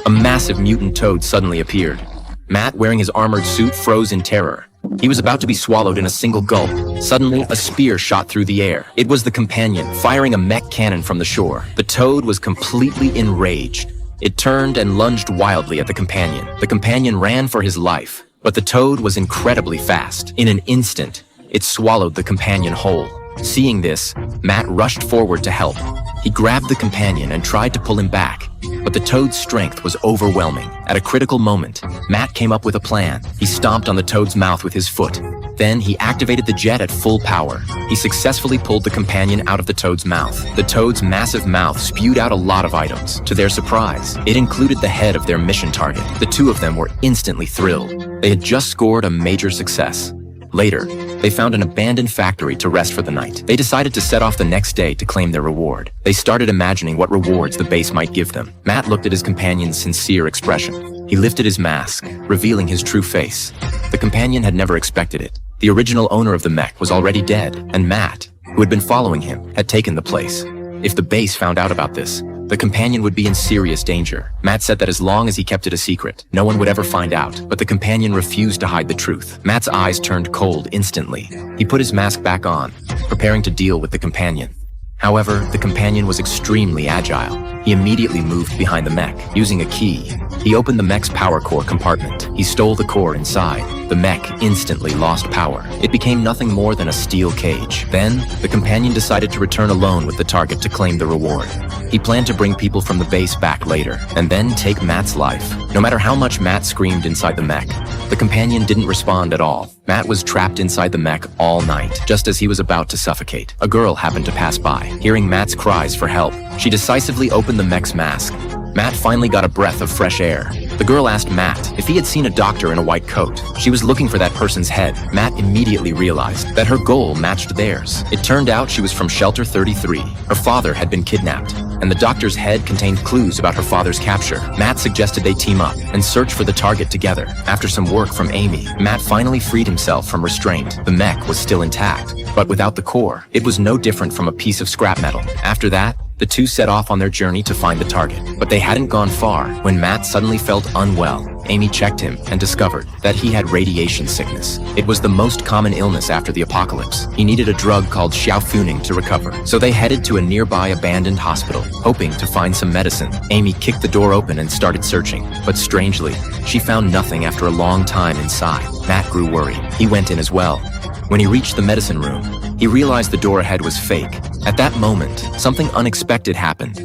A massive mutant toad suddenly appeared. Matt, wearing his armored suit, froze in terror. He was about to be swallowed in a single gulp. Suddenly, a spear shot through the air. It was the companion, firing a mech cannon from the shore. The toad was completely enraged. It turned and lunged wildly at the companion. The companion ran for his life, but the toad was incredibly fast. In an instant, it swallowed the companion whole. Seeing this, Matt rushed forward to help. He grabbed the companion and tried to pull him back, but the toad's strength was overwhelming. At a critical moment, Matt came up with a plan. He stomped on the toad's mouth with his foot. Then he activated the jet at full power. He successfully pulled the companion out of the toad's mouth. The toad's massive mouth spewed out a lot of items. To their surprise, it included the head of their mission target. The two of them were instantly thrilled. They had just scored a major success. Later, they found an abandoned factory to rest for the night. They decided to set off the next day to claim their reward. They started imagining what rewards the base might give them. Matt looked at his companion's sincere expression. He lifted his mask, revealing his true face. The companion had never expected it. The original owner of the mech was already dead, and Matt, who had been following him, had taken the place. If the base found out about this, the companion would be in serious danger. Matt said that as long as he kept it a secret, no one would ever find out, but the companion refused to hide the truth. Matt's eyes turned cold instantly. He put his mask back on, preparing to deal with the companion. However, the companion was extremely agile. He immediately moved behind the mech. Using a key, he opened the mech's power core compartment. He stole the core inside. The mech instantly lost power. It became nothing more than a steel cage. Then, the companion decided to return alone with the target to claim the reward. He planned to bring people from the base back later, and then take Matt's life. No matter how much Matt screamed inside the mech, the companion didn't respond at all. Matt was trapped inside the mech all night. Just as he was about to suffocate, a girl happened to pass by. Hearing Matt's cries for help, she decisively opened the mech's mask. Matt finally got a breath of fresh air. The girl asked Matt if he had seen a doctor in a white coat. She was looking for that person's head. Matt immediately realized that her goal matched theirs. It turned out she was from Shelter 33. Her father had been kidnapped, and the doctor's head contained clues about her father's capture. Matt suggested they team up and search for the target together. After some work from Amy, Matt finally freed himself from restraint. The mech was still intact, but without the core, it was no different from a piece of scrap metal. After that, the two set off on their journey to find the target. But they hadn't gone far when Matt suddenly felt unwell. Amy checked him and discovered that he had radiation sickness. It was the most common illness after the apocalypse. He needed a drug called Xiaofuning to recover. So they headed to a nearby abandoned hospital, hoping to find some medicine. Amy kicked the door open and started searching. But strangely, she found nothing after a long time inside. Matt grew worried. He went in as well. When he reached the medicine room, he realized the door ahead was fake. At that moment, something unexpected happened.